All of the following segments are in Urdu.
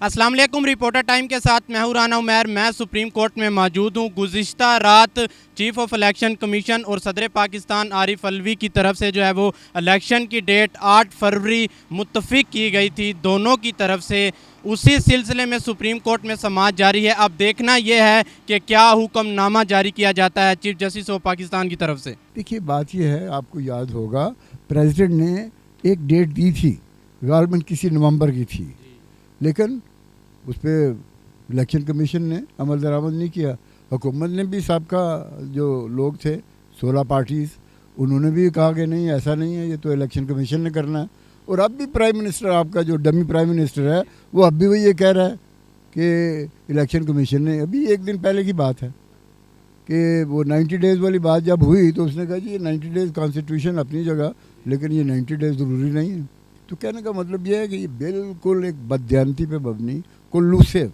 السلام علیکم، رپورٹر ٹائم کے ساتھ میں ہوں رانا عمیر۔ میں سپریم کورٹ میں موجود ہوں۔ گزشتہ رات چیف آف الیکشن کمیشن اور صدر پاکستان عارف الوی کی طرف سے جو ہے وہ الیکشن کی ڈیٹ 8 فروری متفق کی گئی تھی دونوں کی طرف سے۔ اسی سلسلے میں سپریم کورٹ میں سماعت جاری ہے۔ اب دیکھنا یہ ہے کہ کیا حکم نامہ جاری کیا جاتا ہے چیف جسٹس آف پاکستان کی طرف سے۔ دیکھیے بات یہ ہے، آپ کو یاد ہوگا پریزیڈنٹ نے ایک ڈیٹ دی تھی، غالباً کسی نومبر کی تھی، لیکن اس پہ الیکشن کمیشن نے عمل درآمد نہیں کیا۔ حکومت نے بھی سابقہ جو لوگ تھے 16 پارٹیز، انہوں نے بھی کہا کہ نہیں ایسا نہیں ہے، یہ تو الیکشن کمیشن نے کرنا ہے۔ اور اب بھی پرائم منسٹر، آپ کا جو ڈمی پرائم منسٹر ہے، وہ اب بھی وہ یہ کہہ رہا ہے کہ الیکشن کمیشن نے، ابھی ایک دن پہلے کی بات ہے کہ وہ 90 ڈیز والی بات جب ہوئی تو اس نے کہا جی یہ 90 ڈیز کانسٹیٹیوشن اپنی جگہ، لیکن یہ 90 ڈیز ضروری نہیں ہے۔ تو کہنے کا مطلب یہ ہے کہ یہ بالکل ایک بددیانتی پہ مبنی کلوسیو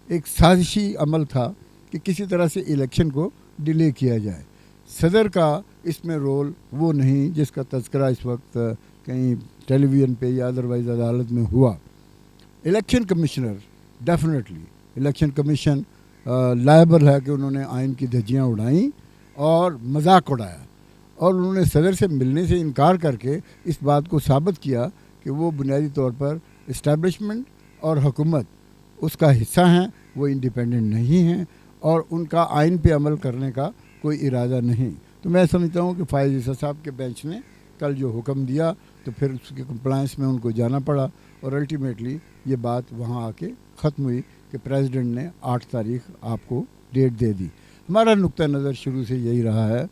ایک سازشی عمل تھا کہ کسی طرح سے الیکشن کو ڈیلے کیا جائے۔ صدر کا اس میں رول وہ نہیں جس کا تذکرہ اس وقت کہیں ٹیلی ویژن پہ یا ادروائز عدالت میں ہوا۔ Election commissioner definitely, election commission liable ہے کہ انہوں نے آئین کی دھجیاں اڑائیں اور مذاق اڑایا، اور انہوں نے صدر سے ملنے سے انکار کر کے اس بات کو ثابت کیا کہ وہ بنیادی طور پر اسٹیبلشمنٹ اور حکومت اس کا حصہ ہیں، وہ انڈیپینڈنٹ نہیں ہیں، اور ان کا آئین پہ عمل کرنے کا کوئی ارادہ نہیں۔ تو میں سمجھتا ہوں کہ فائز عیسیٰ صاحب کے بینچ نے کل جو حکم دیا تو پھر اس کے کمپلائنس میں ان کو جانا پڑا، اور الٹیمیٹلی یہ بات وہاں آ کے ختم ہوئی کہ پریزیڈنٹ نے 8 تاریخ آپ کو ڈیٹ دے دی۔ ہمارا نقطہ نظر شروع سے یہی رہا ہے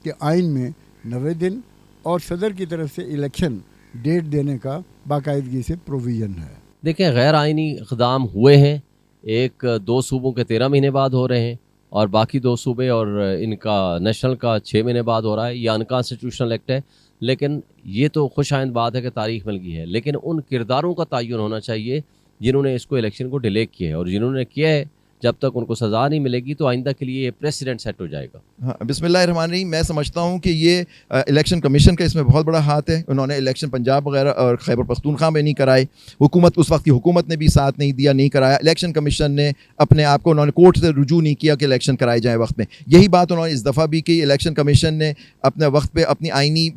کہ آئین میں 90 دن اور صدر کی طرف سے الیکشن ڈیٹ دینے کا باقاعدگی سے پروویژن ہے۔ دیکھیں، غیر آئینی اقدام ہوئے ہیں، ایک 2 صوبوں کے 13 مہینے بعد ہو رہے ہیں، اور باقی 2 صوبے اور ان کا نیشنل کا 6 مہینے بعد ہو رہا ہے۔ یہ انکانسٹیٹیوشنل ایکٹ ہے، لیکن یہ تو خوش آئند بات ہے کہ تاریخ مل گئی ہے، لیکن ان کرداروں کا تعین ہونا چاہیے جنہوں نے اس کو الیکشن کو ڈیلے کیا ہے، اور جنہوں نے کیا ہے جب تک ان کو سزا نہیں ملے گی تو آئندہ کے لیے یہ پریسیڈنٹ سیٹ ہو جائے گا۔ ہاں، بسم اللہ الرحمن الرحیم۔ میں سمجھتا ہوں کہ یہ الیکشن کمیشن کا اس میں بہت بڑا ہاتھ ہے۔ انہوں نے الیکشن پنجاب وغیرہ اور خیبر پختونخوا میں نہیں کرائے، حکومت اس وقت کی حکومت نے بھی ساتھ نہیں دیا، نہیں کرایا۔ الیکشن کمیشن نے اپنے آپ کو، انہوں نے کورٹ سے رجوع نہیں کیا کہ الیکشن کرائے جائیں وقت میں۔ یہی بات انہوں نے اس دفعہ بھی کی۔ الیکشن کمیشن نے اپنے وقت پہ اپنی آئینی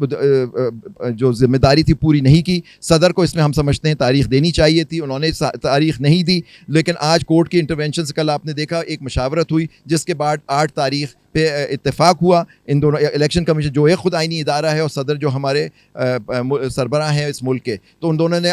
جو ذمہ داری تھی پوری نہیں کی۔ صدر کو اس میں ہم سمجھتے ہیں تاریخ دینی چاہیے تھی، انہوں نے تاریخ نہیں دی، لیکن آج کورٹ کے انٹروینشن سے کل آپ نے دیکھا ایک مشاورت ہوئی جس کے بعد 8 تاریخ پہ اتفاق ہوا۔ ان دونوں، الیکشن کمیشن جو ایک خود آئینی ادارہ ہے اور صدر جو ہمارے سربراہ ہیں اس ملک کے، تو ان دونوں نے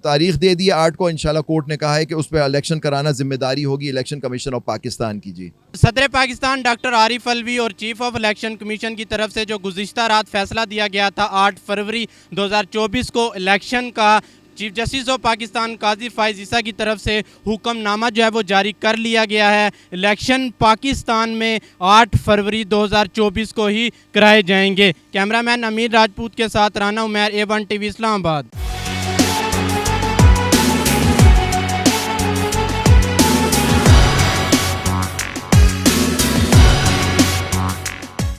تاریخ دے دی 8 کو۔ انشاءاللہ کورٹ نے کہا ہے کہ اس پہ الیکشن کرانا ذمہ داری ہوگی الیکشن کمیشن آف پاکستان کی۔ جی، صدر پاکستان ڈاکٹر عارف الوی اور چیف آف الیکشن کمیشن کی طرف سے جو گزشتہ رات فیصلہ دیا گیا تھا 8 فروری 2024 کو الیکشن کا، چیف جسٹس آف پاکستان قاضی فائز عیسیٰ کی طرف سے حکم نامہ جو ہے وہ جاری کر لیا گیا ہے۔ الیکشن پاکستان میں 8 فروری 2024 کو ہی کرائے جائیں گے۔ کیمرہ مین امیر راجپوت کے ساتھ رانا عمیر، A1 TV اسلام آباد۔